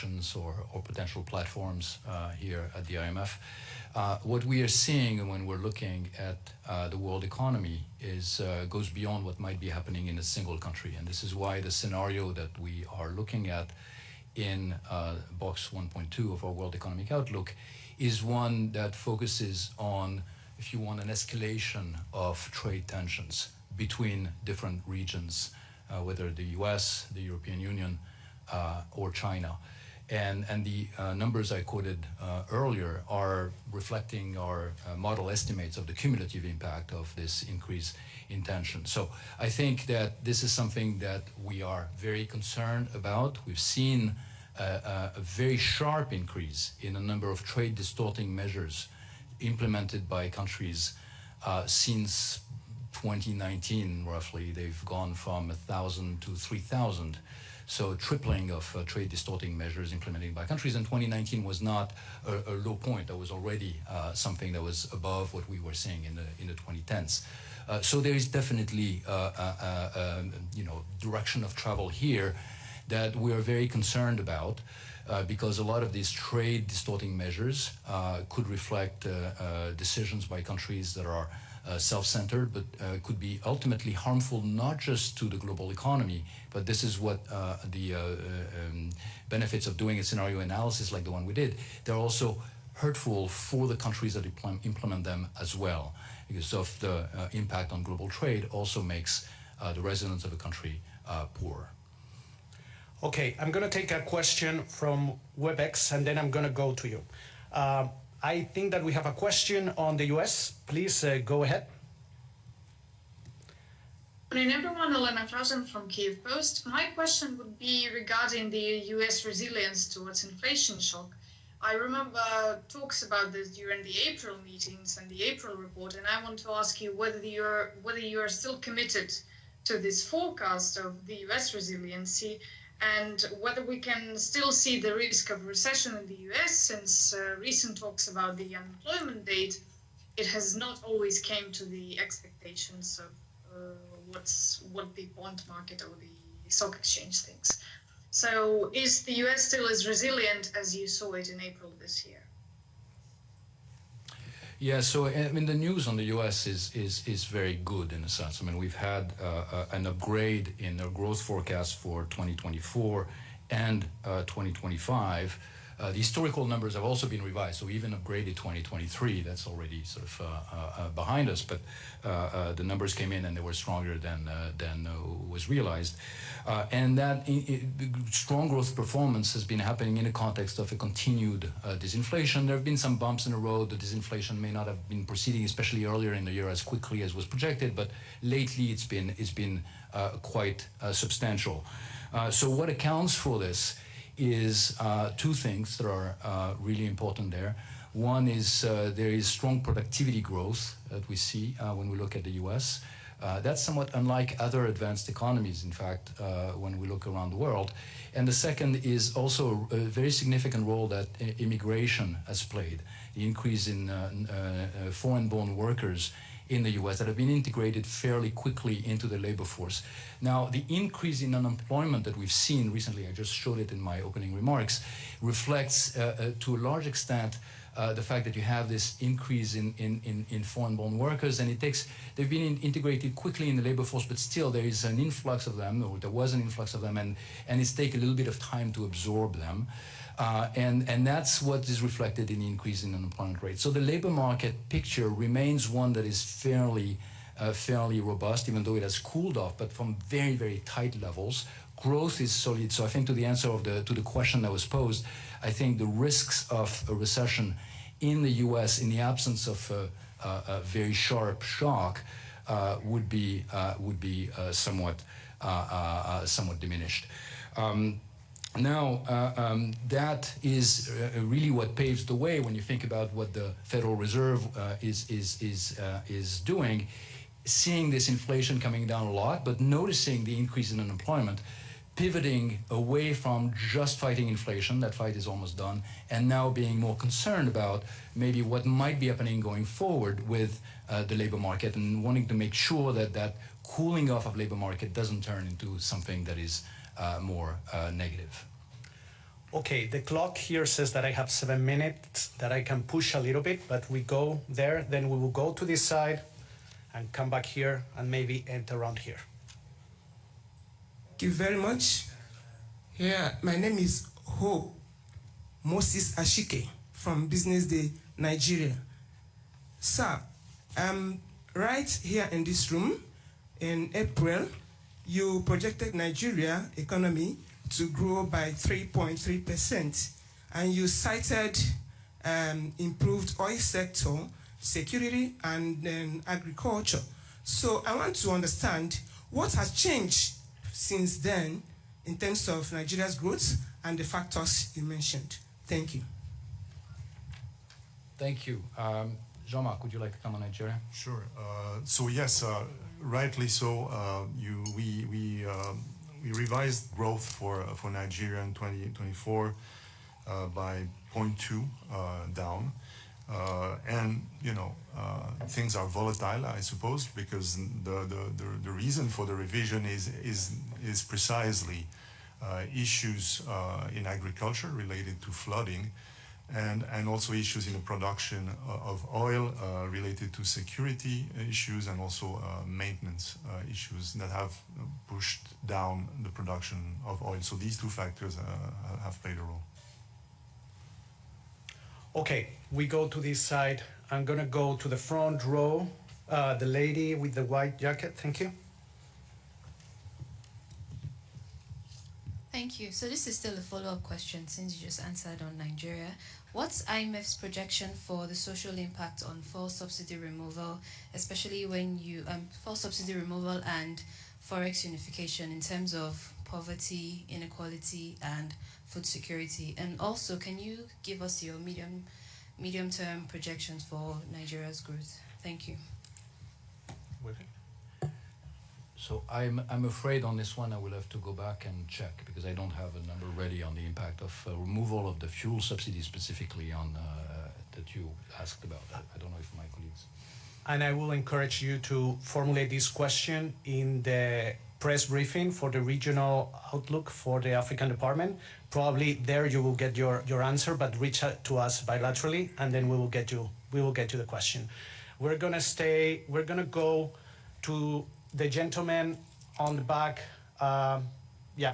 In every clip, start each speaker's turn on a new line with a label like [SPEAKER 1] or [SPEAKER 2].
[SPEAKER 1] options or potential platforms here at the IMF. What we are seeing when we're looking at the world economy is goes beyond what might be happening in a single country. And this is why the scenario that we are looking at in box 1.2 of our World Economic Outlook is one that focuses on, if you want, an escalation of trade tensions between different regions, whether the US, the European Union, or China. And the numbers I quoted earlier are reflecting our model estimates of the cumulative impact of this increase in tension. So I think that this is something that we are very concerned about. We've seen a very sharp increase in the number of trade distorting measures implemented by countries since 2019, roughly. They've gone from 1,000 to 3,000. So tripling of trade distorting measures implemented by countries. And 2019 was not a low point. That was already something that was above what we were seeing in the 2010s. So there is definitely direction of travel here that we are very concerned about because a lot of these trade distorting measures could reflect decisions by countries that are self-centered, but could be ultimately harmful not just to the global economy, but this is what the benefits of doing a scenario analysis like the one we did. They're also hurtful for the countries that implement them as well, because of the impact on global trade also makes the residents of a country poorer.
[SPEAKER 2] Okay, I'm going to take a question from WebEx, and then I'm going to go to you. I think that we have a question on the US. Please go ahead.
[SPEAKER 3] Good morning, everyone. Elena Frazen from Kyiv Post. My question would be regarding the US resilience towards inflation shock. I remember talks about this during the April meetings and the April report, and I want to ask you whether you are still committed to this forecast of the US resiliency, and whether we can still see the risk of recession in the US, since recent talks about the unemployment date, it has not always came to the expectations of what the bond market or the stock exchange thinks. So is the US still as resilient as you saw it in April this year?
[SPEAKER 1] Yeah, so I mean, the news on the US is very good in a sense. I mean, we've had an upgrade in our growth forecast for 2024 and 2025. The historical numbers have also been revised, so we even upgraded 2023. That's already sort of behind us, but the numbers came in and they were stronger than was realized. And that strong growth performance has been happening in the context of a continued disinflation. There have been some bumps in the road. The disinflation may not have been proceeding, especially earlier in the year, as quickly as was projected, but lately it's been quite substantial. So what accounts for this is two things that are really important there. One is there is strong productivity growth that we see when we look at the US. That's somewhat unlike other advanced economies, in fact, when we look around the world. And the second is also a very significant role that immigration has played. The increase in foreign-born workers in the US that have been integrated fairly quickly into the labor force. Now, the increase in unemployment that we've seen recently, I just showed it in my opening remarks, reflects to a large extent the fact that you have this increase in foreign-born workers, and they've been integrated quickly in the labor force, but still there is an influx of them, or there was an influx of them, and it's taken a little bit of time to absorb them. And that's what is reflected in the increase in unemployment rate. So the labor market picture remains one that is fairly robust, even though it has cooled off, but from very, very tight levels. Growth is solid. So I think to the answer to the question that was posed, I think the risks of a recession in the US in the absence of a very sharp shock would be somewhat diminished. Now, that is really what paves the way when you think about what the Federal Reserve is doing, seeing this inflation coming down a lot, but noticing the increase in unemployment, pivoting away from just fighting inflation, that fight is almost done, and now being more concerned about maybe what might be happening going forward with the labor market, and wanting to make sure that that cooling off of labor market doesn't turn into something that is more negative.
[SPEAKER 2] Okay, the clock here says that I have 7 minutes, that I can push a little bit, but we go there, then we will go to this side and come back here and maybe end around here.
[SPEAKER 4] Thank you very much. Yeah, my name is Hope Moses Ashike from Business Day, Nigeria. Sir, right here in this room, in April, you projected Nigeria economy to grow by 3.3%, and you cited improved oil sector, security, and agriculture. So I want to understand what has changed since then in terms of Nigeria's growth and the factors you mentioned. Thank you.
[SPEAKER 1] Thank you. Jean-Marc, would you like to come on Nigeria?
[SPEAKER 5] Sure. So yes, rightly so. We revised growth for Nigeria in 2024 by 0.2 down, and things are volatile, I suppose, because the reason for the revision is precisely issues in agriculture related to flooding, and also issues in the production of oil related to security issues, and also maintenance issues that have pushed down the production of oil. So these two factors have played a role.
[SPEAKER 2] Okay, we go to this side. I'm gonna go to the front row. The lady with the white jacket, thank you.
[SPEAKER 6] Thank you. So this is still a follow-up question since you just answered on Nigeria. What's IMF's projection for the social impact on fuel subsidy removal, especially when you fuel subsidy removal and forex unification in terms of poverty, inequality, and food security? And also, can you give us your medium-term projections for Nigeria's growth? Thank you.
[SPEAKER 1] So I'm afraid on this one I will have to go back and check, because I don't have a number ready on the impact of removal of the fuel subsidy specifically on that you asked about. I don't know if my colleagues.
[SPEAKER 2] And I will encourage you to formulate this question in the press briefing for the regional outlook for the African department. Probably there you will get your answer, but reach out to us bilaterally, and then we will get you the question. We're gonna go to the gentleman on the back. Yeah.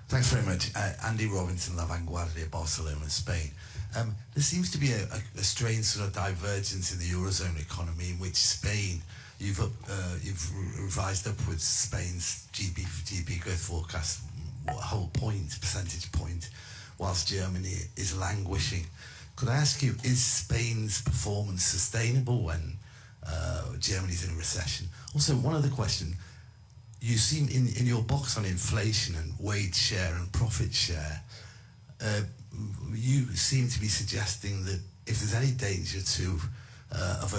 [SPEAKER 7] Thanks very much. Andy Robinson, La Vanguardia, Barcelona, Spain. There seems to be a strange sort of divergence in the Eurozone economy, in which Spain, you've revised upwards Spain's GDP growth forecast a whole percentage point, whilst Germany is languishing. Could I ask you, is Spain's performance sustainable when Germany's in a recession? Also, one other question. You seem, in your box on inflation and wage share and profit share, you seem to be suggesting that if there's any danger of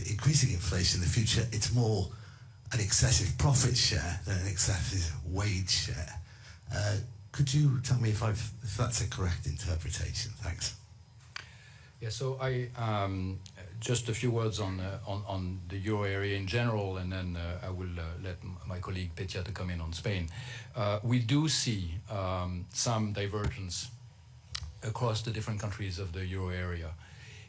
[SPEAKER 7] increasing inflation in the future, it's more an excessive profit share than an excessive wage share. Could you tell me if that's a correct interpretation? Thanks.
[SPEAKER 1] Yeah, so I just a few words on the euro area in general, and then I will let my colleague Petia to come in on Spain. We do see some divergence across the different countries of the euro area,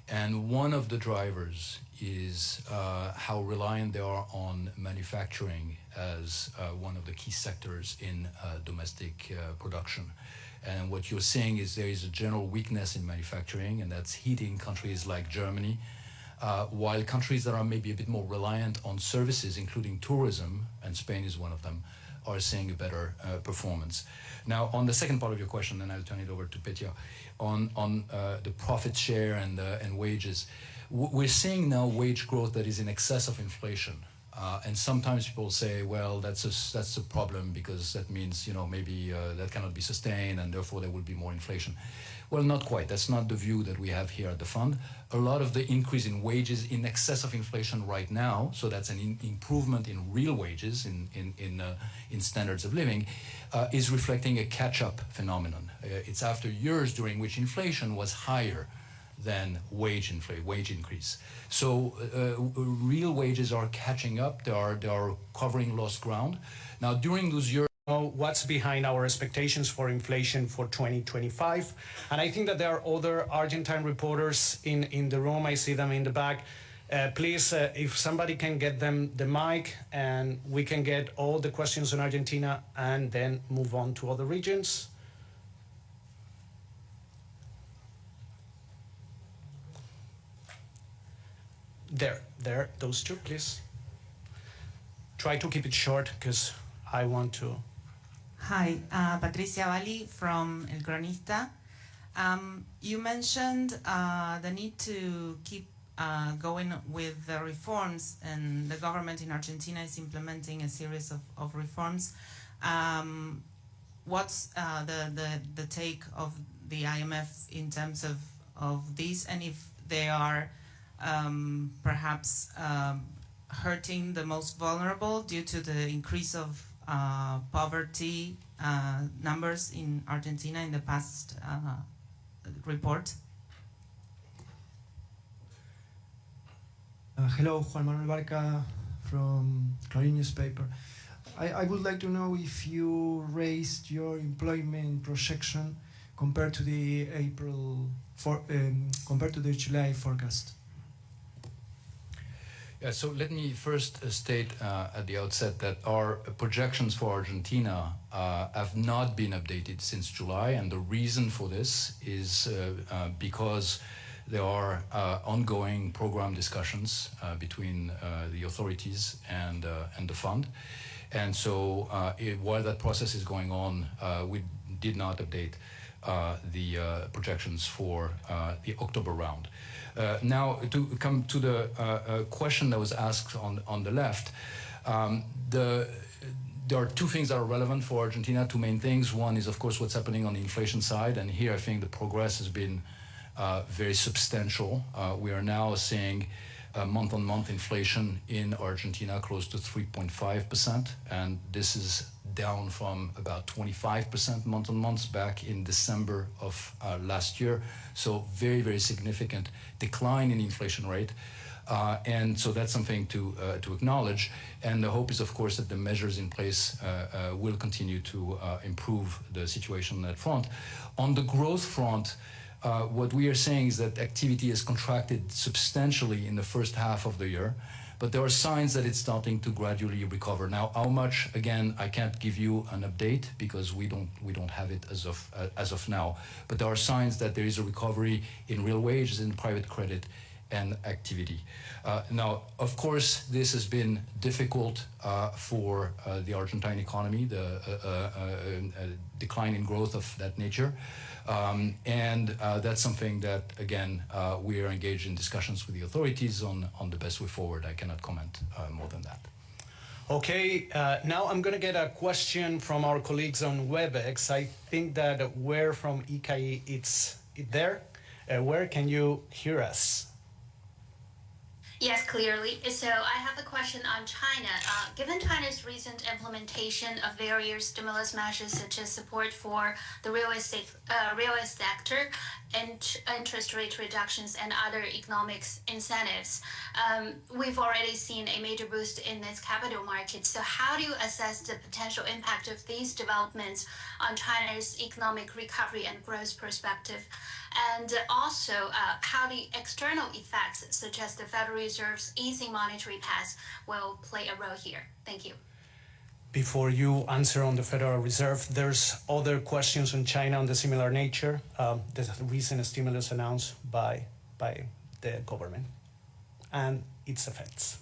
[SPEAKER 1] and one of the drivers is how reliant they are on manufacturing as one of the key sectors in domestic production. And what you're seeing is there is a general weakness in manufacturing, and that's hitting countries like Germany, while countries that are maybe a bit more reliant on services, including tourism, and Spain is one of them, are seeing a better performance. Now, on the second part of your question, then I'll turn it over to Petia, on the profit share and wages. We're seeing now wage growth that is in excess of inflation. And sometimes people say, well, that's a problem, because that means, maybe that cannot be sustained, and therefore there will be more inflation. Well, not quite. That's not the view that we have here at the fund. A lot of the increase in wages in excess of inflation right now, so that's an improvement in real wages, in standards of living, is reflecting a catch-up phenomenon. It's after years during which inflation was higher than wage increase. So real wages are catching up. They are covering lost ground. Now, during those years,
[SPEAKER 2] what's behind our expectations for inflation for 2025. And I think that there are other Argentine reporters in the room. I see them in the back. Please, if somebody can get them the mic, and we can get all the questions on Argentina and then move on to other regions. There, those two, please. Try to keep it short because I want to.
[SPEAKER 8] Hi, Patricia Valli from El Cronista. You mentioned the need to keep going with the reforms, and the government in Argentina is implementing a series of reforms. What's the take of the IMF in terms of this, and if they are perhaps hurting the most vulnerable due to the increase of poverty numbers in Argentina in the past report?
[SPEAKER 9] Hello, Juan Manuel Barca from Clarín newspaper. I would like to know if you raised your employment projection compared to the compared to the July forecast.
[SPEAKER 1] Yeah, so let me first state at the outset that our projections for Argentina have not been updated since July, and the reason for this is because there are ongoing program discussions between the authorities and the fund. And so while that process is going on, we did not update the projections for the October round. Now, to come to the question that was asked on the left, there are two things that are relevant for Argentina, two main things. One is, of course, what's happening on the inflation side, and here I think the progress has been very substantial. We are now seeing month-on-month inflation in Argentina close to 3.5%, and this is down from about 25% month-on-month back in December of last year. So very, very significant decline in inflation rate. And so that's something to acknowledge. And the hope is, of course, that the measures in place will continue to improve the situation on that front. On the growth front, what we are saying is that activity has contracted substantially in the first half of the year, but there are signs that it's starting to gradually recover. Now, how much? Again, I can't give you an update because we don't have it as of now. But there are signs that there is a recovery in real wages, in private credit, and activity. Now, of course, this has been difficult for the Argentine economy, the decline in growth of that nature. And that's something that, again, we are engaged in discussions with the authorities on the best way forward. I cannot comment more than that.
[SPEAKER 2] Okay, now I'm going to get a question from our colleagues on WebEx. I think that where from ICAI it's there. Where can you hear us?
[SPEAKER 10] Yes, clearly. So I have a question on China. Given China's recent implementation of various stimulus measures, such as support for the real estate sector, and interest rate reductions and other economic incentives, we've already seen a major boost in its capital markets. So how do you assess the potential impact of these developments on China's economic recovery and growth perspective? And also, how the external effects, such as the Federal Reserve's easing monetary path, will play a role here? Thank you.
[SPEAKER 2] Before you answer on the Federal Reserve, there's other questions on China on the similar nature. The recent stimulus announced by the government and its effects.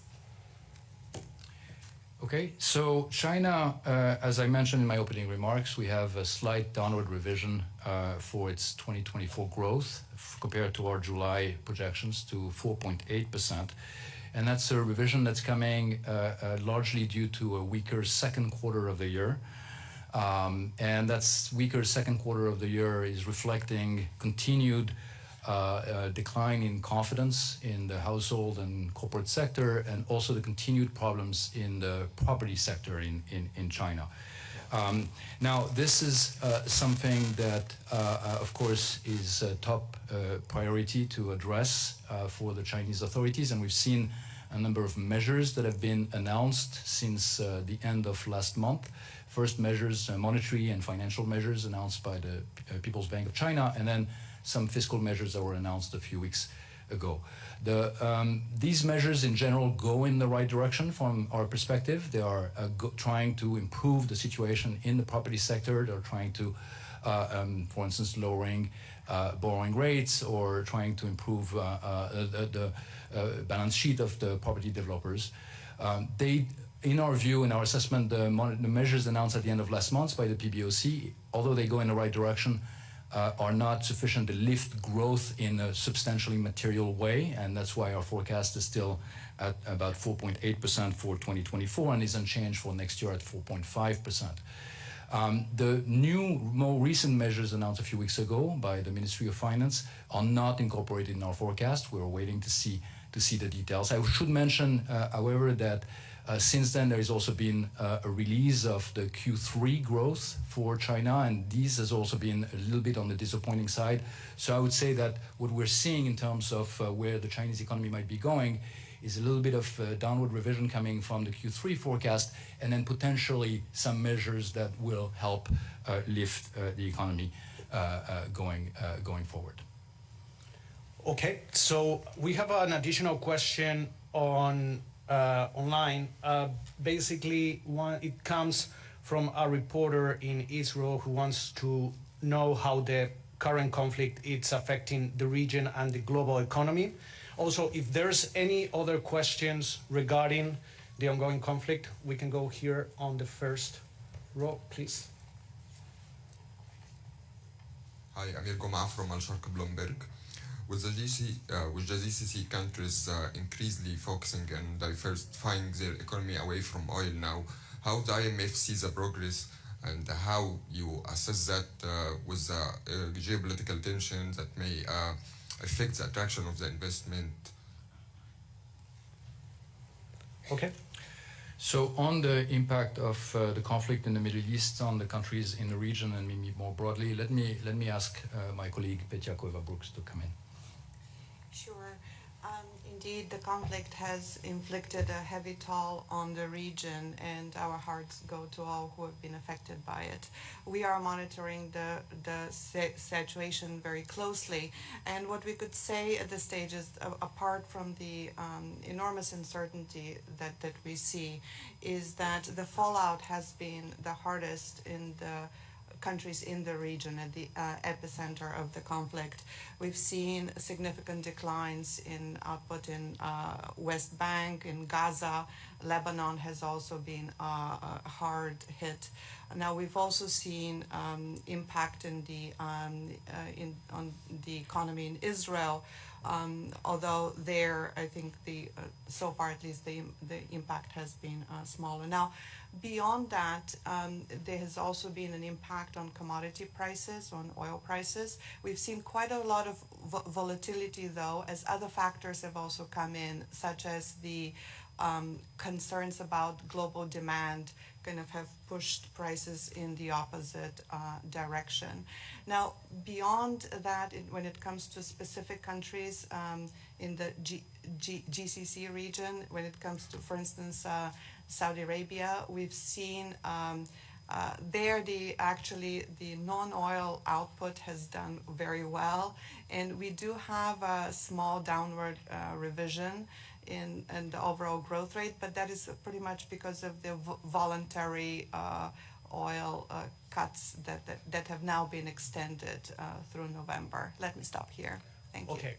[SPEAKER 2] Okay, so China, as I mentioned in my opening remarks, we have a slight downward revision for its 2024 growth compared to our July projections to 4.8%. And that's a revision that's coming largely due to a weaker second quarter of the year. And that's weaker second quarter of the year is reflecting continued decline in confidence in the household and corporate sector, and also the continued problems in the property sector in China.
[SPEAKER 1] Now, this is something that, of course, is a top priority to address for the Chinese authorities, and we've seen a number of measures that have been announced since the end of last month. First measures, monetary and financial measures announced by the People's Bank of China, and then some fiscal measures that were announced a few weeks ago. These measures in general go in the right direction from our perspective. They are trying to improve the situation in the property sector. They're trying to, for instance, lowering borrowing rates or trying to improve the balance sheet of the property developers. In our view, in our assessment, the measures announced at the end of last month by the PBOC, although they go in the right direction, are not sufficient to lift growth in a substantially material way, and that's why our forecast is still at about 4.8% for 2024 and is unchanged for next year at 4.5%. The new, more recent measures announced a few weeks ago by the Ministry of Finance are not incorporated in our forecast. We're waiting to see the details. I should mention, however, that since then, there has also been a release of the Q3 growth for China, and this has also been a little bit on the disappointing side. So I would say that what we're seeing in terms of where the Chinese economy might be going is a little bit of downward revision coming from the Q3 forecast, and then potentially some measures that will help lift the economy going forward.
[SPEAKER 2] Okay, so we have an additional question on online. Basically, it comes from a reporter in Israel who wants to know how the current conflict is affecting the region and the global economy. Also, if there's any other questions regarding the ongoing conflict, we can go here on the first row, please.
[SPEAKER 11] Hi, Amir Goma from Al Sharq Bloomberg. With the GCC countries increasingly focusing and diversifying their economy away from oil now, how the IMF sees the progress and how you assess that with the geopolitical tensions that may affect the attraction of the investment?
[SPEAKER 2] Okay.
[SPEAKER 1] So on the impact of the conflict in the Middle East on the countries in the region and maybe more broadly, let me ask my colleague Petja Koiva-Brooks to come in.
[SPEAKER 12] Sure. Indeed, the conflict has inflicted a heavy toll on the region, and our hearts go to all who have been affected by it. We are monitoring the situation very closely, and what we could say at this stage is, apart from the enormous uncertainty that we see, is that the fallout has been the hardest in the countries in the region at the epicenter of the conflict. We've seen significant declines in output in West Bank, in Gaza. Lebanon has also been hard hit. Now we've also seen impact in on the economy in Israel. Although there, I think so far at least the impact has been smaller. Now, beyond that, there has also been an impact on commodity prices, on oil prices. We've seen quite a lot of volatility, though, as other factors have also come in, such as the concerns about global demand kind of have pushed prices in the opposite direction. Now, beyond that, when it comes to specific countries in the GCC region, when it comes to, for instance, Saudi Arabia, we've seen there the non-oil output has done very well, and we do have a small downward revision in the overall growth rate, but that is pretty much because of the voluntary oil cuts that have now been extended through November. Let me stop here. Thank you.
[SPEAKER 2] Okay,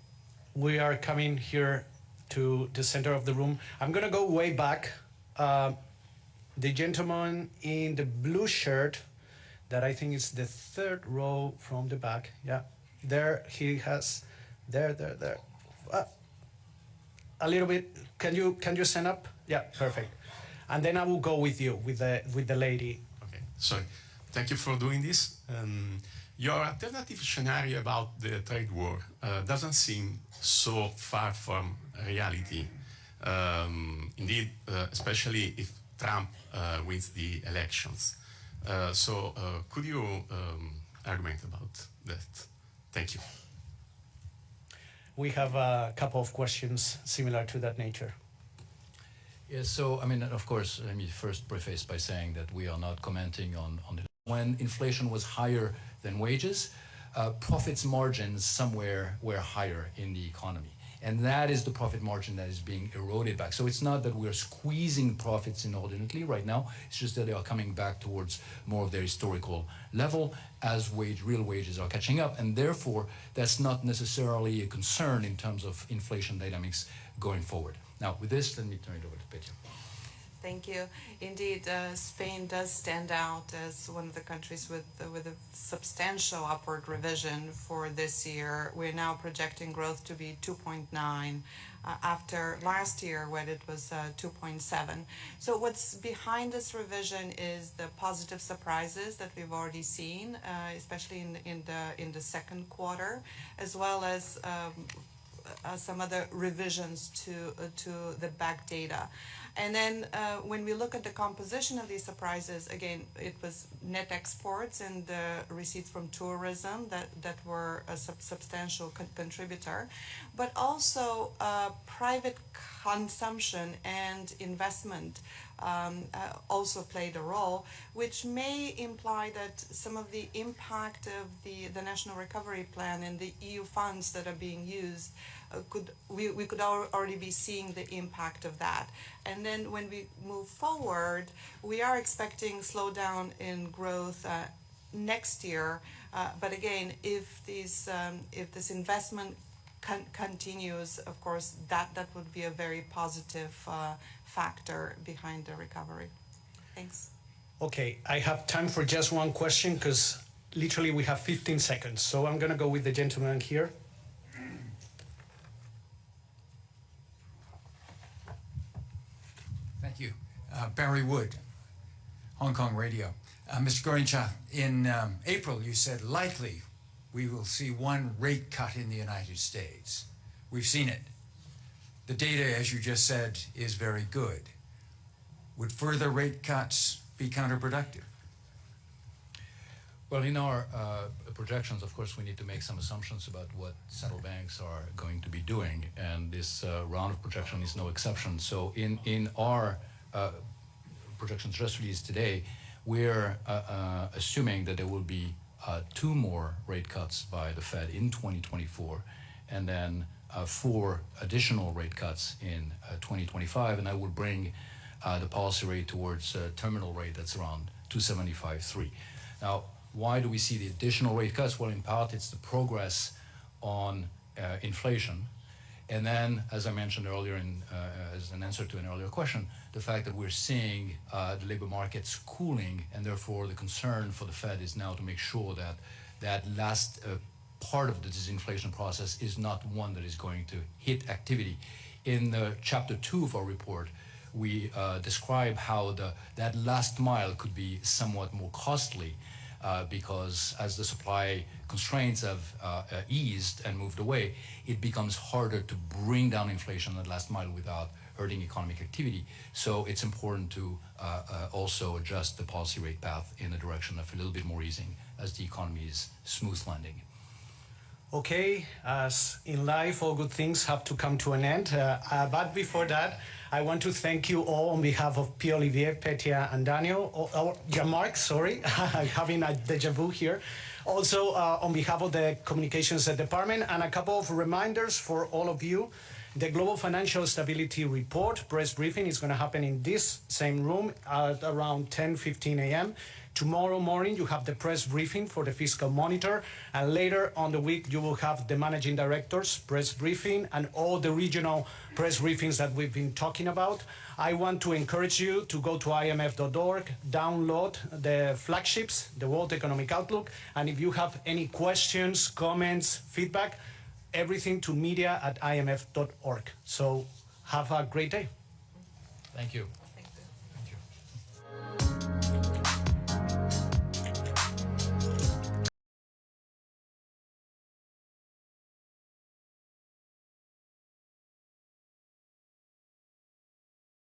[SPEAKER 2] we are coming here to the center of the room. I'm gonna go way back. The gentleman in the blue shirt, that I think is the third row from the back. Yeah, there he has, there. A little bit. Can you stand up? Yeah, perfect. And then I will go with you, with the lady.
[SPEAKER 13] Okay, sorry. Thank you for doing this. Your alternative scenario about the trade war doesn't seem so far from reality. Indeed, especially if Trump wins the elections. Could you argument about that? Thank you.
[SPEAKER 2] We have a couple of questions similar to that nature.
[SPEAKER 1] Yes, so, I mean, of course, let me first preface by saying that we are not commenting on when inflation was higher than wages, profits margins somewhere were higher in the economy. And that is the profit margin that is being eroded back. So it's not that we're squeezing profits inordinately right now. It's just that they are coming back towards more of their historical level as real wages are catching up. And therefore, that's not necessarily a concern in terms of inflation dynamics going forward. Now, with this, let me turn it over to Petya.
[SPEAKER 12] Thank you. Indeed, Spain does stand out as one of the countries with a substantial upward revision for this year. We're now projecting growth to be 2.9 after last year when it was 2.7. So what's behind this revision is the positive surprises that we've already seen, especially in the second quarter, as well as some other revisions to the back data. And then when we look at the composition of these surprises, again, it was net exports and the receipts from tourism that were a substantial contributor, but also private consumption and investment also played a role, which may imply that some of the impact of the National Recovery Plan and the EU funds that are being used we could already be seeing the impact of that. And then when we move forward, we are expecting slowdown in growth next year. But again, if this investment continues, of course, that would be a very positive factor behind the recovery. Thanks.
[SPEAKER 2] Okay, I have time for just one question because literally we have 15 seconds. So I'm going to go with the gentleman here.
[SPEAKER 14] Thank you. Barry Wood, Hong Kong Radio. Mr. Gorincha, in April you said likely we will see one rate cut in the United States. We've seen it. The data, as you just said, is very good. Would further rate cuts be counterproductive?
[SPEAKER 1] Well, in our projections, of course, we need to make some assumptions about what central banks are going to be doing, and this round of projection is no exception. So in our projections just released today, we're assuming that there will be 2 more rate cuts by the Fed in 2024, and then 4 additional rate cuts in 2025, and that would bring the policy rate towards a terminal rate that's around 275.3. Now, why do we see the additional rate cuts? Well, in part, it's the progress on inflation. And then, as I mentioned earlier as an answer to an earlier question, the fact that we're seeing the labor markets cooling, and therefore the concern for the Fed is now to make sure that that last part of the disinflation process is not one that is going to hit activity. In the chapter 2 of our report, we describe how that last mile could be somewhat more costly because as the supply constraints have eased and moved away, it becomes harder to bring down inflation at last mile without hurting economic activity. So it's important to also adjust the policy rate path in the direction of a little bit more easing as the economy is smooth landing.
[SPEAKER 2] Okay, as in life, all good things have to come to an end. But before that, I want to thank you all on behalf of Pierre-Olivier, Petya, and Daniel, or Jean-Marc, sorry, I'm having a deja vu here. Also, on behalf of the Communications Department, and a couple of reminders for all of you. The Global Financial Stability Report press briefing is going to happen in this same room at around 10:15 a.m. Tomorrow morning, you have the press briefing for the Fiscal Monitor, and later on the week, you will have the Managing Director's press briefing and all the regional press briefings that we've been talking about. I want to encourage you to go to imf.org, download the flagships, the World Economic Outlook, and if you have any questions, comments, feedback, everything to media@imf.org. So have a great day.
[SPEAKER 1] Thank you.